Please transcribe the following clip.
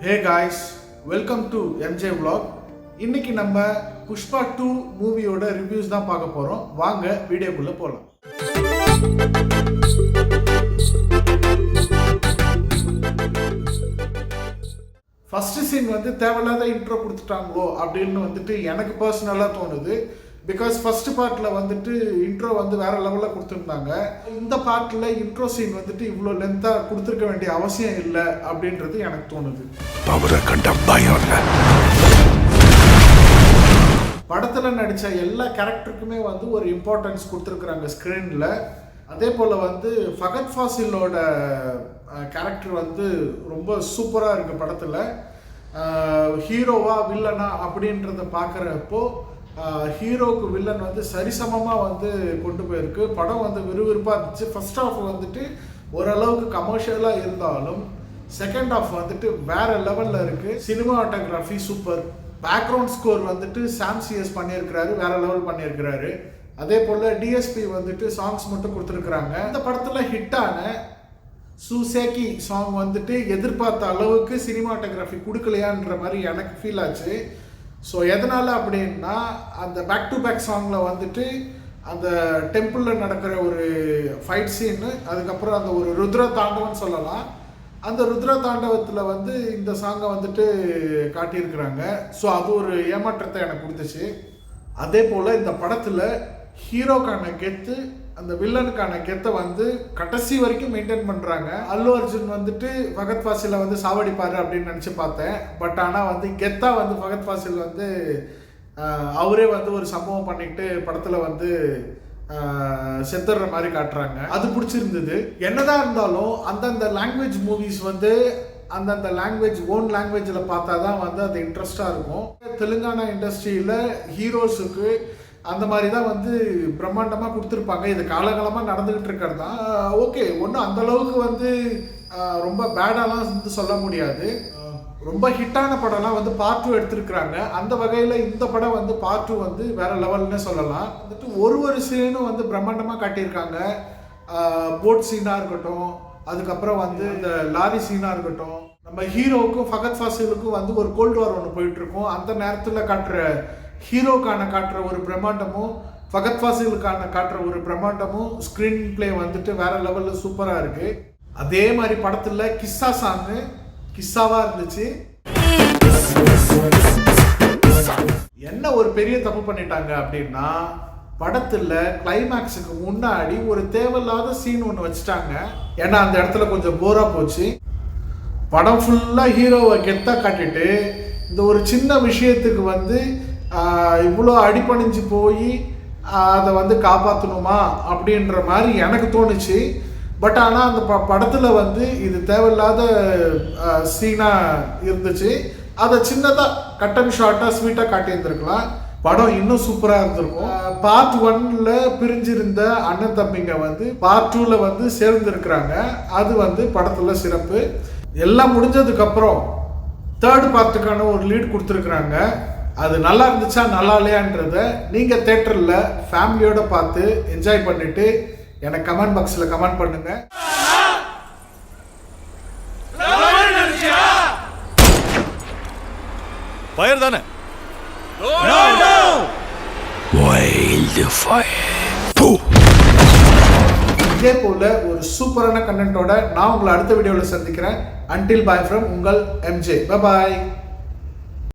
Hey guys, welcome to MJ Vlog. இன்னைக்கு நம்ம புஷ்பா 2 மூவியோட ரிவ்யூஸ் தான் பார்க்க போறோம். வாங்க வீடியோக்குள்ள போலாம். ஃபர்ஸ்ட் சீன் வந்து தேவையில்லாத இன்ட்ரோ கொடுத்துட்டாங்களோ அப்படின்னு எனக்கு பர்சனலாக தோணுது. பிகாஸ் ஃபர்ஸ்ட் பார்ட்டில் இன்ட்ரோ வேற லெவலில் கொடுத்துருந்தாங்க. இந்த பார்ட்டில் இன்ட்ரோ சீன் இவ்வளோ லென்த்தாக கொடுத்துருக்க வேண்டிய அவசியம் இல்லை அப்படின்றது எனக்கு தோணுது. படத்தில் நடித்த எல்லா கேரக்டருக்குமே ஒரு இம்பார்ட்டன்ஸ் கொடுத்துருக்குறாங்க ஸ்க்ரீனில். அதே போல் ஃபகத் ஃபாசிலோட கேரக்டர் ரொம்ப சூப்பராக இருக்குது படத்தில். ஹீரோவா வில்லனா அப்படின்றத பார்க்குறப்போ ஹீரோக்கு வில்லன் சரிசமமாக கொண்டு போயிருக்கு. படம் விறுவிறுப்பாக இருந்துச்சு. ஃபர்ஸ்ட் ஹாஃப் ஓரளவுக்கு கமர்ஷியலாக இருந்தாலும் செகண்ட் ஹாஃப் வேறு லெவலில் இருக்குது. Cinematography super. பேக்ரவுண்ட் ஸ்கோர் சாம் சிஎஸ் பண்ணியிருக்கிறாரு, வேறு லெவல் பண்ணியிருக்கிறாரு. அதே போல் டிஎஸ்பி சாங்ஸ் மட்டும் கொடுத்துருக்குறாங்க. இந்த படத்தில் ஹிட்டான சூசேக்கி சாங் எதிர்பார்த்த அளவுக்கு சினிமாட்டோகிராஃபி கொடுக்கலையான்ற மாதிரி எனக்கு ஃபீல் ஆச்சு. ஸோ எதனால் அப்படின்னா அந்த பேக் டு பேக் சாங்கில் அந்த டெம்பிளில் நடக்கிற ஒரு ஃபைட் சீனு, அதுக்கப்புறம் அந்த ஒரு ருத்ர தாண்டவம்னு சொல்லலாம். அந்த ருத்ர தாண்டவத்தில் இந்த சாங்கை காட்டியிருக்கிறாங்க. ஸோ அது ஒரு ஏமாற்றத்தை எனக்கு கொடுத்துச்சு. அதே போல் இந்த படத்தில் ஹீரோக்கான கெத்து, அந்த வில்லனுக்கான கெத்தை கடைசி வரைக்கும் மெயின்டைன் பண்ணுறாங்க. அல்லு அர்ஜுன் ஃபகத் ஃபாசிலை சாவடிப்பார் அப்படின்னு நினச்சி பார்த்தேன். பட் ஆனால் கெத்தா ஃபகத் ஃபாசில் அவரே ஒரு சம்பவம் பண்ணிட்டு படத்தில் செத்துற மாதிரி காட்டுறாங்க. அது பிடிச்சிருந்தது. என்னதான் இருந்தாலும் அந்தந்த லாங்குவேஜ் மூவிஸ் அந்தந்த லாங்குவேஜ் ஓன் லாங்குவேஜில் பார்த்தா தான் அது இன்ட்ரெஸ்டாக இருக்கும். தெலுங்கானா இண்டஸ்ட்ரியில் ஹீரோஸுக்கு அந்த மாதிரி தான் பிரம்மாண்டமாக கொடுத்துருப்பாங்க. இது காலகாலமாக நடந்துக்கிட்டு இருக்கிறது தான். ஓகே, ஒன்றும் அந்தளவுக்கு ரொம்ப பேடாலாம் சொல்ல முடியாது. ரொம்ப ஹிட்டான படம்லாம் பார்ட் 2 எடுத்துருக்குறாங்க. அந்த வகையில் இந்த படம் பார்ட் 2 வேறு லெவல்னு சொல்லலாம். ஒரு சீனும் பிரம்மாண்டமாக காட்டியிருக்காங்க. போட் சீனாக இருக்கட்டும், அதுக்கப்புறம் இந்த லாரி சீனாக இருக்கட்டும். நம்ம ஹீரோவுக்கும் ஃபகத் ஃபாசிலுக்கும் ஒரு கோல்டு வார் ஒன்று போயிட்டுருக்கோம். அந்த நேரத்தில் காட்டுற ஹீரோக்கான காட்டுற ஒரு பிரம்மாண்டமும் ஃபகத் ஃபாசிலுக்கான காட்டுற ஒரு பிரம்மாண்டமும் ஸ்க்ரீன் பிளே வேற லெவலில் சூப்பராக இருக்குது. அதே மாதிரி படத்தில் கிஸ்ஸா சாங்கு கிஸ்ஸாவாக இருந்துச்சு. என்ன ஒரு பெரிய தப்பு பண்ணிட்டாங்க அப்படின்னா, படத்தில் கிளைமேக்ஸுக்கு முன்னாடி ஒரு தேவையில்லாத சீன் ஒன்று வச்சுட்டாங்க. ஏன்னா அந்த இடத்துல கொஞ்சம் போராக போச்சு. படம் ஃபுல்லாக ஹீரோவை கெத்தாக காட்டிட்டு இந்த ஒரு சின்ன விஷயத்துக்கு இவ்வளோ அடிபணிஞ்சு போய் அதை காப்பாற்றணுமா அப்படின்ற மாதிரி எனக்கு தோணுச்சு. பட் ஆனால் அந்த படத்தில் இது தேவையில்லாத சீனாக இருந்துச்சு. அதை சின்னதாக கட் அண்ட் ஷார்ட்டாக ஸ்வீட்டாக காட்டியிருந்துருக்கலாம். படம் இன்னும் சூப்பராக இருந்திருக்கும். பார்ட் 1ல் பிரிஞ்சிருந்த அண்ணன் தம்பிங்க பார்ட் 2ல் சேர்ந்துருக்குறாங்க. அது படத்தில் சிறப்பு. எல்லாம் முடிஞ்சதுக்கப்புறம் தேர்ட் பார்ட்டுக்கான ஒரு லீட் கொடுத்துருக்குறாங்க. அது நல்லா இருந்துச்சா நல்லா இல்லையான்றத நீங்கள் தேட்டரில் ஃபேமிலியோடு பார்த்து என்ஜாய் பண்ணிவிட்டு எனக்கு கமெண்ட் பாக்ஸில் கமெண்ட் பண்ணுங்க. ஃபயர் தானே? இதே போல ஒரு சூப்பரான கண்டென்ட்டோட நான் உங்களை அடுத்த வீடியோவில் சந்திக்கிறேன். அன்டில் பாய் ஃப்ரம் உங்கள் MJ. Bye bye.